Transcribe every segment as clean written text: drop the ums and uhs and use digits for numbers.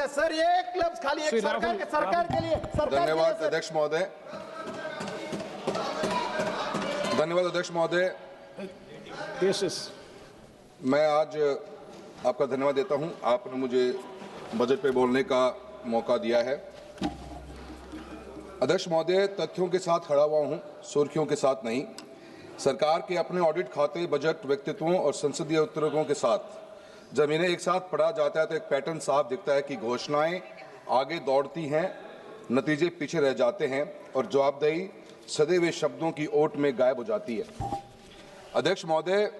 है सर, ये एक लफ्ज खाली एक सरकार के लिए धन्यवाद अध्यक्ष महोदय। धन्यवाद अध्यक्ष महोदय। मैं आज आपका धन्यवाद देता हूं, आपने मुझे बजट पे बोलने का मौका दिया है। अध्यक्ष महोदय, तथ्यों के साथ खड़ा हुआ हूं, सुर्खियों के साथ नहीं। सरकार के अपने ऑडिट खाते, बजट, व्यक्तित्वों और संसदीय उत्तरों के साथ जब इन्हें एक साथ पढ़ा जाता है तो एक पैटर्न साफ दिखता है कि घोषणाएं आगे दौड़ती हैं, नतीजे पीछे रह जाते हैं और जवाबदेही सदे हुए शब्दों की ओट में गायब हो जाती है। अध्यक्ष महोदय,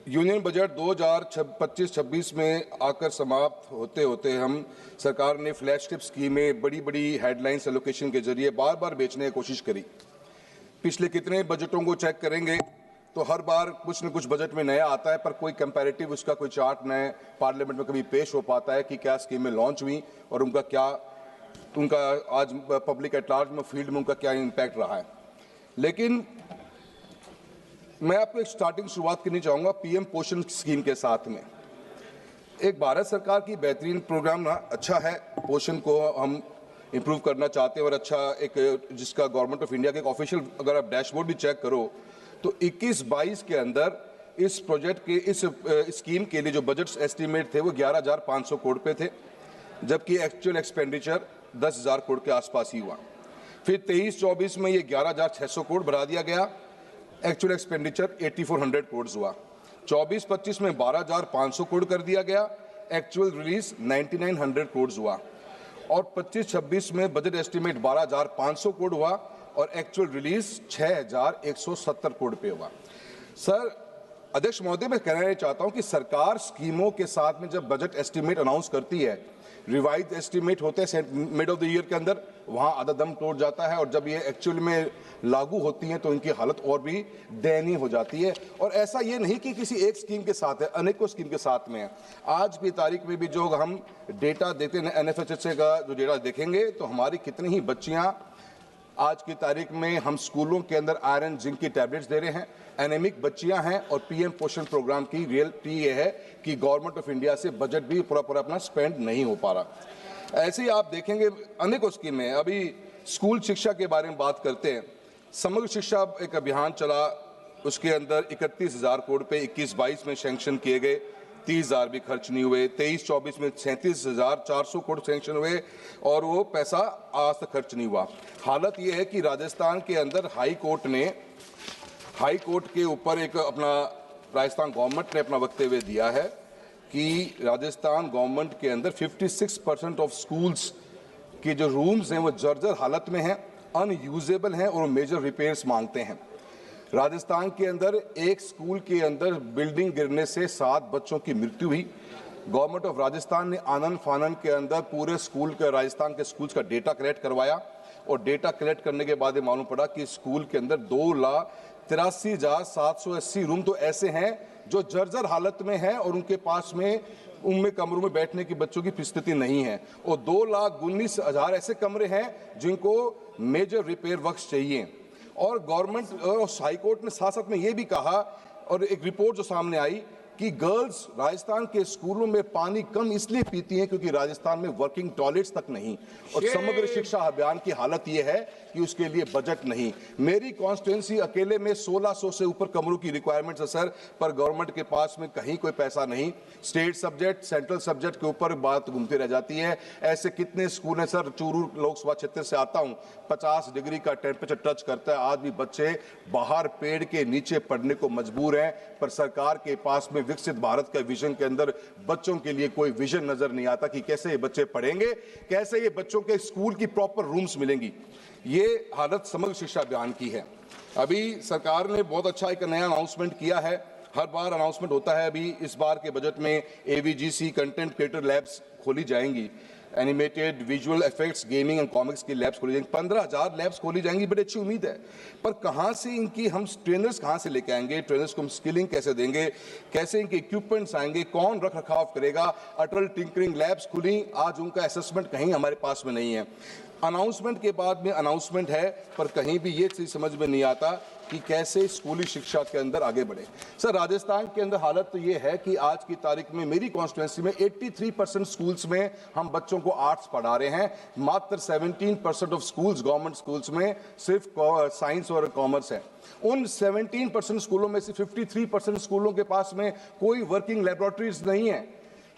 यूनियन बजट 2025-26 में आकर समाप्त होते होते हम सरकार ने फ्लैगशिप स्कीमें, बड़ी बड़ी हेडलाइंस एलोकेशन के जरिए बार बार बेचने की कोशिश करी। पिछले कितने बजटों को चेक करेंगे तो हर बार कुछ न कुछ बजट में नया आता है, पर कोई कंपैरेटिव उसका कोई चार्ट नए पार्लियामेंट में कभी पेश हो पाता है कि क्या स्कीमें लॉन्च हुई और उनका आज पब्लिक एट लार्ज में, फील्ड में उनका क्या इम्पैक्ट रहा है। लेकिन मैं आपको एक स्टार्टिंग शुरुआत करनी चाहूँगा पीएम पोषण स्कीम के साथ में। एक भारत सरकार की बेहतरीन प्रोग्राम ना, अच्छा है, पोषण को हम इम्प्रूव करना चाहते हैं और अच्छा एक जिसका गवर्नमेंट ऑफ इंडिया के एक ऑफिशियल अगर आप डैशबोर्ड भी चेक करो तो 21-22 के अंदर इस प्रोजेक्ट के इस स्कीम के लिए जो बजट एस्टीमेट थे वो 11,500 करोड़ पे थे, जबकि एक्चुअल एक्सपेंडिचर 10,000 करोड़ के आसपास ही हुआ। फिर 23-24 में ये 11,600 करोड़ बढ़ा दिया गया, एक्चुअल एक्सपेंडिचर 8,400 करोड़ हुआ। 24-25 में 12,500 करोड़ कर दिया गया, एक्चुअल रिलीज 9,900 करोड़ हुआ। और 25-26 में बजट एस्टीमेट 12,500 करोड़ हुआ और एक्चुअल रिलीज 6,170 करोड़ पे हुआ। सर अध्यक्ष महोदय, मैं कहना चाहता हूं कि सरकार स्कीमों के साथ में जब बजट एस्टीमेट अनाउंस करती है, रिवाइज एस्टीमेट होते हैं मिड ऑफ द ईयर के अंदर, वहां आधा दम तोड़ जाता है और जब ये एक्चुअल में लागू होती हैं तो इनकी हालत और भी दयनीय हो जाती है। और ऐसा ये नहीं कि किसी एक स्कीम के साथ है, अनेकों स्कीम के साथ में है। आज की तारीख में भी जो हम डेटा देते हैं NFHSA का जो डेटा देखेंगे तो हमारी कितनी ही बच्चियां आज की तारीख में हम स्कूलों के अंदर आयरन जिंक की टैबलेट्स दे रहे हैं, एनेमिक बच्चियां हैं। और पीएम पोषण प्रोग्राम की रियलिटी ये है कि गवर्नमेंट ऑफ इंडिया से बजट भी पूरा अपना स्पेंड नहीं हो पा रहा। ऐसे ही आप देखेंगे अनेकों स्कीमें। अभी स्कूल शिक्षा के बारे में बात करते हैं, समग्र शिक्षा एक अभियान चला, उसके अंदर 31,000 करोड़ पे 21-22 में सैंक्शन किए गए, 30,000 भी खर्च नहीं हुए। 23-24 में 37,400 करोड़ सैंक्शन हुए और वो पैसा आज तक खर्च नहीं हुआ। हालत ये है कि राजस्थान के अंदर हाई कोर्ट के ऊपर एक अपना राजस्थान गवर्नमेंट ने अपना वक्तव्य दिया है कि राजस्थान गवर्नमेंट के अंदर 56% ऑफ स्कूल्स के जो रूम्स हैं वो जर्जर हालत में हैं, अनयूजेबल हैं और मेजर रिपेयर्स मांगते हैं। राजस्थान के अंदर एक स्कूल के अंदर बिल्डिंग गिरने से 7 बच्चों की मृत्यु हुई। गवर्नमेंट ऑफ राजस्थान ने आनंद फानन के अंदर पूरे स्कूल के राजस्थान के स्कूल्स का डेटा कलेक्ट करवाया और डेटा कलेक्ट करने के बाद मालूम पड़ा कि स्कूल के अंदर 2,83,780 रूम तो ऐसे हैं जो जर्जर हालत में हैं और उनके पास में उनमें कमरों में बैठने की बच्चों की स्थिति नहीं है। और 2,19,000 ऐसे कमरे हैं जिनको मेजर रिपेयर वर्क्स चाहिए। और गवर्नमेंट और हाई कोर्ट ने साथ साथ में ये भी कहा और एक रिपोर्ट जो सामने आई कि गर्ल्स राजस्थान के स्कूलों में पानी कम इसलिए पीती हैं क्योंकि राजस्थान में वर्किंग टॉयलेट्स तक नहीं। और समग्र शिक्षा अभियान की हालत ये है कि उसके लिए बजट नहीं। मेरी कॉन्स्टिट्यूंसी अकेले में 1,600 से ऊपर कमरों की रिक्वायरमेंट्स है सर, पर गवर्नमेंट के पास में कहीं कोई पैसा नहीं। स्टेट सब्जेक्ट, सेंट्रल सब्जेक्ट के ऊपर बात घूमती रह जाती है। ऐसे कितने स्कूल हैं सर, चूरू लोकसभा क्षेत्र से आता हूँ, 50 डिग्री का टेम्परेचर टच करता है, आज भी बच्चे बाहर पेड़ के नीचे पढ़ने को मजबूर हैं। पर सरकार के पास में विकसित भारत का विजन के अंदर बच्चों के लिए कोई विजन नजर नहीं आता कि कैसे ये बच्चे पढ़ेंगे, कैसे ये बच्चों के स्कूल की प्रॉपर रूम्स मिलेंगी। ये हालत समग्र शिक्षा अभियान की है। अभी सरकार ने बहुत अच्छा एक नया अनाउंसमेंट किया है, हर बार अनाउंसमेंट होता है। अभी इस बार के बजट में AVGC कंटेंट क्रिएटर लैब्स खोली जाएंगी, animated, visual effects, gaming and comics की लैब्स खोली जाएंगी। 15,000 लैब्स खोली जाएंगी, बड़ी अच्छी उम्मीद है। पर कहाँ से इनकी हम ट्रेनर्स कहाँ से लेके आएंगे, ट्रेनर्स को हम स्किलिंग कैसे देंगे, कैसे इनके इक्विपमेंट्स आएंगे, कौन रख रखाव करेगा। अटल टिंकरिंग लैब्स खुली, आज उनका असेसमेंट कहीं हमारे पास में नहीं है। अनाउंसमेंट के बाद में अनाउंसमेंट है, पर कहीं भी ये चीज समझ में नहीं आता कि कैसे स्कूली शिक्षा के अंदर आगे बढ़े। सर, राजस्थान के अंदर हालत तो ये है कि आज की तारीख में मेरी कॉन्स्टिट्यूंसी में 83% स्कूल्स में हम बच्चों को आर्ट्स पढ़ा रहे हैं। मात्र 17% ऑफ स्कूल्स, गवर्नमेंट स्कूल्स में सिर्फ साइंस और कॉमर्स है। उन 17% स्कूलों में से 53% स्कूलों के पास में कोई वर्किंग लेबोरेटरीज नहीं है।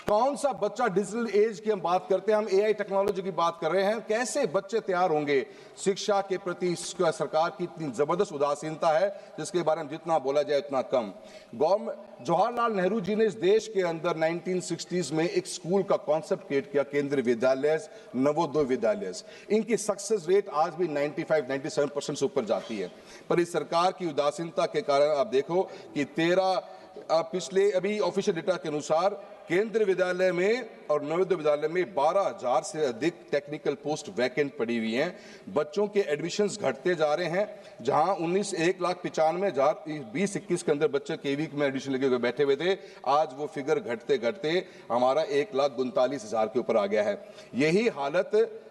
कौन सा बच्चा, डिजिटल एज की हम बात करते हैं, हम एआई टेक्नोलॉजी की बात कर रहे हैं, कैसे बच्चे तैयार होंगे? शिक्षा के प्रति सरकार की इतनी जबरदस्त उदासीनता है जिसके बारे में जितना बोला जाए उतना कम। जवाहरलाल नेहरू जी ने इस देश के अंदर 1960s में एक स्कूल का कॉन्सेप्ट क्रिएट किया, केंद्रीय विद्यालय, नवोदय विद्यालय। इनकी सक्सेस रेट आज भी 95-97% से ऊपर जाती है, पर इस सरकार की उदासीनता के कारण आप देखो कि पिछले अभी ऑफिशियल डेटा के अनुसार केंद्रीय विद्यालय में और नवोदय विद्यालय में 12,000 से अधिक टेक्निकल पोस्ट वैकेंट पड़ी हुई हैं। बच्चों के एडमिशन्स घटते जा रहे हैं, जहां 1,95,000 2021 के अंदर बच्चे केवी में एडमिशन लेके बैठे हुए थे, आज वो फिगर घटते घटते हमारा 1,39,000 के ऊपर आ गया है। यही हालत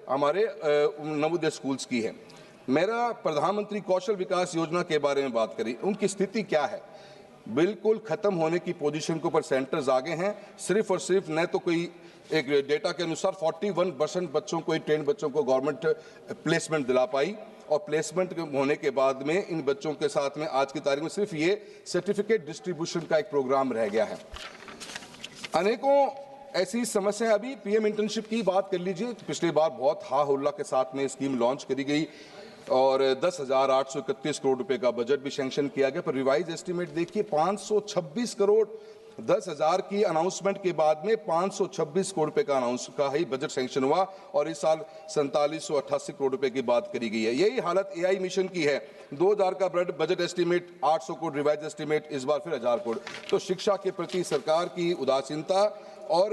हमारे नवोदय स्कूल्स की है। मेरा प्रधानमंत्री कौशल विकास योजना के बारे में बात करी, उनकी स्थिति क्या है? बिल्कुल खत्म होने की पोजीशन के ऊपर सेंटर्स आगे हैं। सिर्फ और सिर्फ न तो कोई एक डेटा के अनुसार 41% बच्चों को, ट्रेन बच्चों को गवर्नमेंट प्लेसमेंट दिला पाई, और प्लेसमेंट होने के बाद में इन बच्चों के साथ में आज की तारीख में सिर्फ ये सर्टिफिकेट डिस्ट्रीब्यूशन का एक प्रोग्राम रह गया है। अनेकों ऐसी समस्या। अभी पीएम इंटर्नशिप की बात कर लीजिए, तो पिछली बार बहुत हा हुल्ला के साथ में स्कीम लॉन्च करी गई और 10,831 करोड़ रुपए का बजट भी सैंक्शन किया गया, पर रिवाइज एस्टीमेट देखिए 526 करोड़। 10,000 की अनाउंसमेंट के बाद में 526 करोड़ रुपए का ही बजट सैंक्शन हुआ, और इस साल 4788 करोड़ रुपए की बात करी गई है। यही हालत एआई मिशन की है। 2000 का budget estimate 800 crore, revise estimate इस बार फिर 1000 करोड़। तो शिक्षा के प्रति सरकार की उदासीनता, और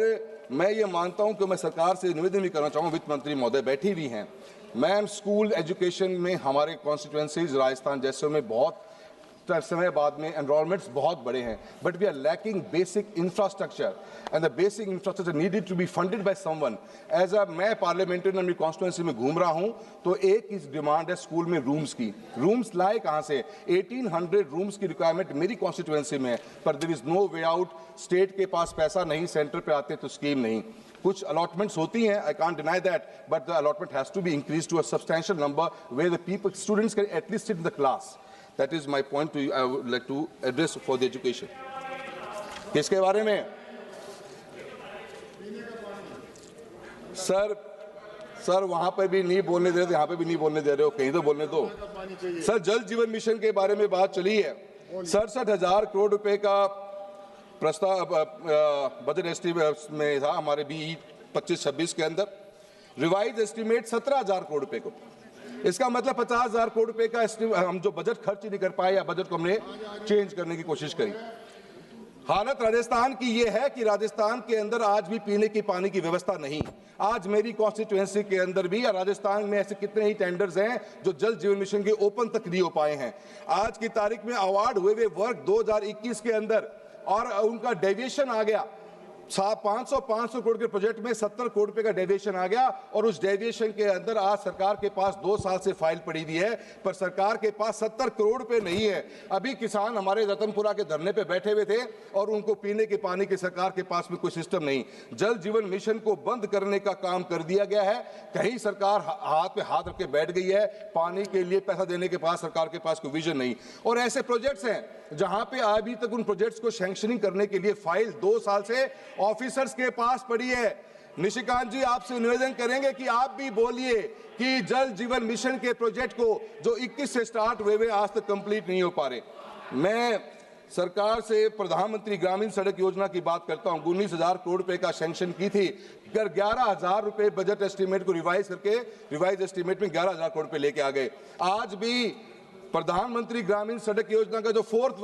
मैं ये मानता हूं कि मैं सरकार से निवेदन भी करना चाहूँगा, वित्त मंत्री महोदय बैठी हुई हैं, मैम, स्कूल एजुकेशन में हमारे कॉन्स्टिट्यूएंसीज राजस्थान जैसे में बहुत समय बाद में एनरोलमेंट्स बहुत बड़े हैं, but we are lacking basic infrastructure, and the basic infrastructure needed to be funded by someone. मैं पार्लियामेंट्री अपनी कॉन्स्टिट्यूएंसी में घूम रहा हूं, तो एक ही डिमांड है स्कूल में रूम्स की। रूम्स लाए कहां से? 1800 रूम्स की रिक्वायरमेंट मेरी कॉन्स्टिट्यूएंसी में है, पर there is no way out. State के पास पैसा नहीं, सेंटर पे आते तो स्कीम नहीं। कुछ अलॉटमेंट्स होती हैं, I can't deny that, but the allotment has to be increase to a substantial number where the people, students can at least sit in the class. That is my point to you, I would like to address for the education. किसके बारे में? Sir वहां पे भी नहीं बोलने दे रहे थे, यहाँ पे भी नहीं बोलने दे रहे हो, कहीं तो बोलने दो। सर, जल जीवन मिशन के बारे में बात चली है। 67,000 करोड़ रुपए का प्रस्ताव बजट एस्टीमेट में था हमारे BE 25-26 के अंदर। रिवाइज एस्टीमेट 17,000 करोड़ रुपए को। इसका मतलब 50,000 करोड़ रुपए का हम जो बजट खर्च नहीं कर पाए, या बजट को हमने चेंज करने की कोशिश करी। हालत राजस्थान की यह है कि राजस्थान के अंदर आज भी पीने की पानी की व्यवस्था नहीं। आज मेरी कॉन्स्टिट्यूएंसी के अंदर भी, या राजस्थान में ऐसे कितने ही टेंडर्स हैं जो जल जीवन मिशन के ओपन तक नहीं हो पाए हैं। आज की तारीख में अवार्ड हुए वे वर्क 2021 के अंदर, और उनका डेविएशन आ गया 500 करोड़ के प्रोजेक्ट में 70 करोड़ रुपए का डेविएशन आ गया, और उस डेविएशन के अंदर आज सरकार के पास 2 साल से फाइल पड़ी हुई है, पर सरकार के पास 70 करोड़ रुपए नहीं है। अभी किसान हमारे रतनपुरा के धरने पे बैठे हुए थे, और उनको पीने के पानी की सरकार के पास में कोई सिस्टम नहीं। जल जीवन मिशन को बंद करने का काम कर दिया गया है। कहीं सरकार हाथ पे हाथ रख के बैठ गई है, पानी के लिए पैसा देने के पास सरकार के पास कोई विजन नहीं। और ऐसे प्रोजेक्ट्स हैं जहां पे अभी तक उन प्रोजेक्ट्स को सैंक्शनिंग करने के लिए फाइल 2 साल से ऑफिसर्स के पास पड़ी है। निशिकांत जी, आपसे निवेदन करेंगे कि आप भी बोलिए कि जल जीवन मिशन के प्रोजेक्ट को जो 21 से स्टार्ट हुए वे आज तक कंप्लीट नहीं हो पा रहे। मैं सरकार से प्रधानमंत्री ग्रामीण सड़क योजना की बात करता हूं। 19,000 करोड़ रुपए का सैंक्शन की थी, 11,000 रुपए बजट एस्टीमेट को रिवाइज करके रिवाइज एस्टीमेट में 11,000 करोड़ रुपए लेके आ गए। आज भी प्रधानमंत्री ग्रामीण सड़क योजना का जो फोर्थ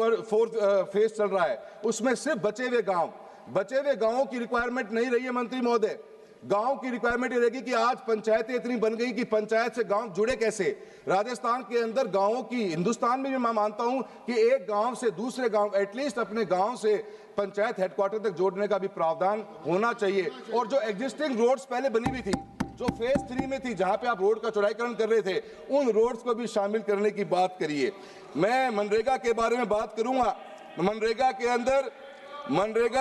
फेज चल रहा है, उसमें सिर्फ बचे हुए गांवों की रिक्वायरमेंट नहीं रही है मंत्री महोदय। गांव की रिक्वायरमेंट ये रहेगी कि आज पंचायतें इतनी बन गई कि पंचायत से गांव जुड़े कैसे। राजस्थान के अंदर गांवों की, हिंदुस्तान में भी मैं मानता हूं कि एक गांव से दूसरे गांव, एटलीस्ट अपने गांव से पंचायत हेडक्वार्टर तक जोड़ने का भी प्रावधान होना चाहिए। और जो एग्जिस्टिंग रोड्स पहले बनी हुई थी, जो फेज 3 में थी, जहां पे आप रोड का चौड़ाईकरण कर रहे थे, उन रोड्स को भी शामिल करने की बात करिए। मैं मनरेगा के बारे में बात करूंगा। मनरेगा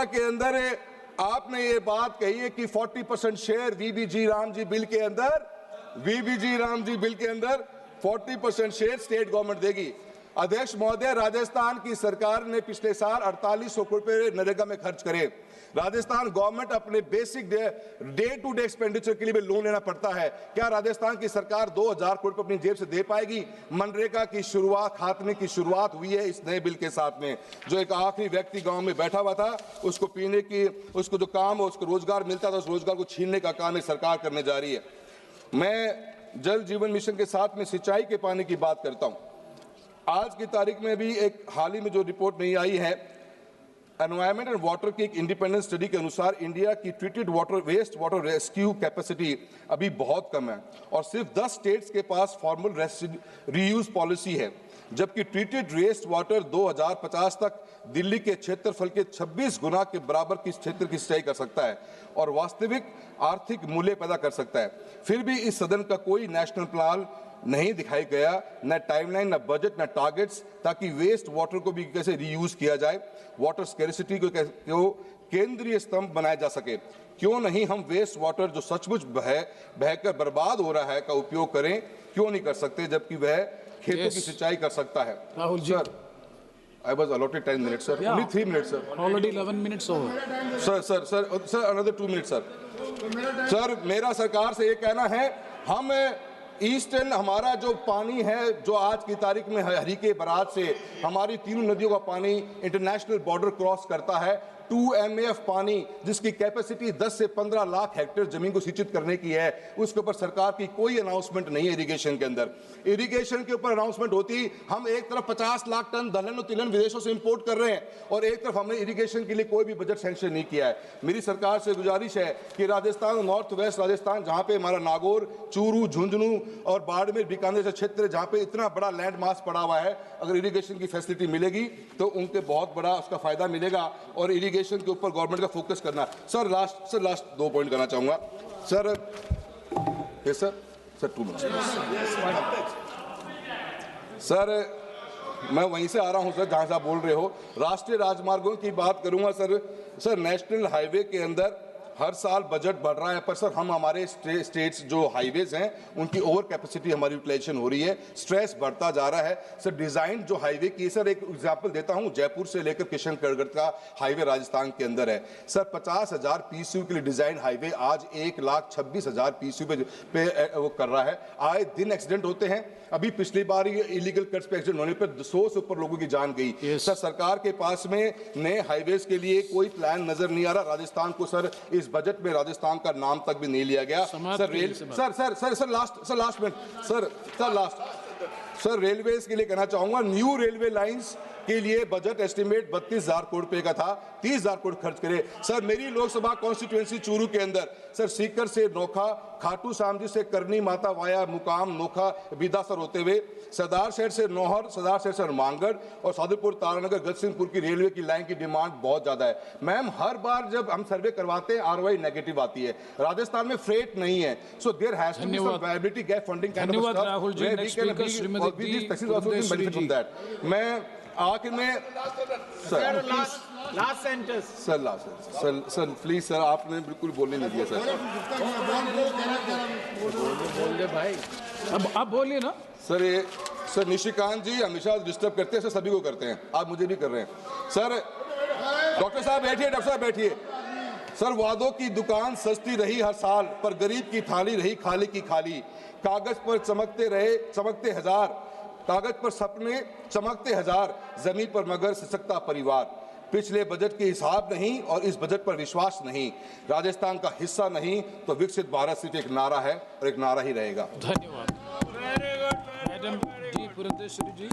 के अंदर आपने ये बात कही है कि 40% शेयर वीबीजी रामजी बिल के अंदर 40% शेयर स्टेट गवर्नमेंट देगी। अध्यक्ष महोदय, राजस्थान की सरकार ने पिछले साल 4800 करोड़ रुपए नरेगा में खर्च करे। राजस्थान गवर्नमेंट अपने basic day to day expenditure के लिए भी लोन लेना पड़ता है। क्या राजस्थान की सरकार 2000 करोड़ रुपए अपनी जेब से दे पाएगी? मनरेगा की शुरुआत, खात्मे की शुरुआत हुई है इस नए बिल के साथ में। जो एक आखिरी व्यक्ति गांव में बैठा हुआ था, उसको पीने की, उसको जो काम, उसको रोजगार मिलता था, उस रोजगार को छीनने का काम एक सरकार करने जा रही है। मैं जल जीवन मिशन के साथ में सिंचाई के पानी की बात करता हूं। आज की तारीख में भी एक हाल ही में जो रिपोर्ट नहीं आई है, एनवायरमेंट एंड वाटर की एक इंडिपेंडेंट स्टडी के अनुसार इंडिया की treated water waste water rescue capacity अभी बहुत कम है और सिर्फ 10 स्टेट्स के पास फॉर्मल रीयूज पॉलिसी है, जबकि ट्रीटेड वेस्ट वाटर 2050 तक दिल्ली के क्षेत्रफल के 26 गुना के बराबर की क्षेत्र की सिंचाई कर सकता है और वास्तविक आर्थिक मूल्य पैदा कर सकता है। फिर भी इस सदन का कोई नेशनल प्लान नहीं दिखाई गया, न टाइमलाइन, न बजट, न टारगेट्स, ताकि वेस्ट वाटर को भी कैसे रीयूज किया जाए, वाटर स्कैरिसिटी को केंद्रीय स्तंभ बनाया जा सके। क्यों नहीं हम वेस्ट वाटर जो सचमुच बहकर बर्बाद हो रहा है का उपयोग करें? क्यों नहीं कर सकते, जबकि वह खेतों की सिंचाई कर सकता है? Rahul ji, I was allotted 10 minutes, sir. Only 3 minutes, sir. Already 11 minutes over. Sir, another 2 minutes, sir. Sir, मेरा सरकार से ये कहना है, हम ईस्टर्न हमारा जो पानी है, जो आज की तारीख में हरीके बराज से हमारी तीनों नदियों का पानी इंटरनेशनल बॉर्डर क्रॉस करता है, 2 MAF पानी जिसकी कैपेसिटी 10 से 15 लाख हेक्टेयर जमीन को सिंचित करने की है, उसके ऊपर सरकार की कोई अनाउंसमेंट नहीं है। इरिगेशन के अंदर, इरिगेशन के ऊपर अनाउंसमेंट होती, हम एक तरफ 50 लाख टन दलहन और तिलहन विदेशों से इंपोर्ट कर रहे हैं और एक तरफ हमने इरिगेशन के लिए कोई भी बजट सैंक्शन नहीं किया है। मेरी सरकार से गुजारिश है कि राजस्थान, नॉर्थ वेस्ट राजस्थान, जहां पे हमारा नागौर, चूरू, झुंझुनू और बाड़मेर, बीकानेर जैसे क्षेत्र जहां पे इतना बड़ा लैंड मास पड़ा हुआ है, अगर इरिगेशन की फैसिलिटी मिलेगी तो उनके बहुत बड़ा उसका फायदा मिलेगा और इरिगेशन के ऊपर गवर्नमेंट का फोकस करना। सर लास्ट 2 पॉइंट करना चाहूंगा सर। सर 2 मिनट सर, मैं वहीं से आ रहा हूं सर जहां से आप बोल रहे हो। राष्ट्रीय राजमार्गों की बात करूंगा सर नेशनल हाईवे के अंदर हर साल बजट बढ़ रहा है, पर सर हम हमारे स्टेट्स जो हाईवेज हैं उनकी ओवर कैपेसिटी हमारी यूटिलाइजेशन हो रही है, स्ट्रेस बढ़ता जा रहा है। सर डिजाइन जो हाईवे की, सर एक एग्जांपल देता हूं, जयपुर से लेकर किशनगढ़ का हाईवे राजस्थान के अंदर है सर, 50,000 PCU के लिए डिजाइन हाईवे आज 1,26,000 PCU पे वो कर रहा है। आए दिन एक्सीडेंट होते हैं। अभी पिछली बार इलीगल कट्स पे एक्सीडेंट होने पर 100 से ऊपर लोगों की जान गई। सर सरकार के पास में नए हाईवेज के लिए कोई प्लान नजर नहीं आ रहा। राजस्थान को सर इस बजट में राजस्थान का नाम तक भी नहीं लिया गया। सर रेलवेज के लिए कहना चाहूंगा, न्यू रेलवे लाइंस के लिए बजट एस्टिमेट 32,000 करोड़ रुपए का था, 30,000 करोड़ खर्च करे। सर मेरी लोकसभा कॉन्स्टिट्यूएंसी चूरू के अंदर सर सीकर से नोखा, खाटू श्याम जी से करनी माता वाया मुकाम नोखा बिदासर होते हुए सरदार शहर से नौहर, सरदार शहर से हनुमानगढ़ और साधुपुर तारानगर गजसिंहपुर की रेलवे की लाइन की डिमांड बहुत ज्यादा है। मैम हर बार जब हम सर्वे करवाते हैं ROI नेगेटिव आती है। राजस्थान में फ्रेट नहीं है, so there has to be some viability gap funding kind of stuff. Rahul ji, next speaker Shrimati मैं आखिर में sir last sentence sir please sir, आपने बिल्कुल बोलने नहीं दिया सर। बोल दे भाई, अब बोलिए ना सर। ये सर निशिकांत जी हमेशा डिस्टर्ब करते हैं सर, सभी को करते हैं, आप मुझे भी कर रहे हैं सर। डॉक्टर साहब बैठिए, डॉक्टर साहब बैठिए। सर वादों की दुकान सस्ती रही हर साल, पर गरीब की थाली रही खाली की खाली। कागज पर चमकते हजार, कागज पर सपने चमकते हजार, जमीन पर मगर सिसकता परिवार। पिछले बजट के हिसाब नहीं और इस बजट पर विश्वास नहीं, राजस्थान का हिस्सा नहीं, तो विकसित भारत सिर्फ एक नारा है और एक नारा ही रहेगा। धन्यवाद। मैडम जी, पुरंदेश्वरी जी।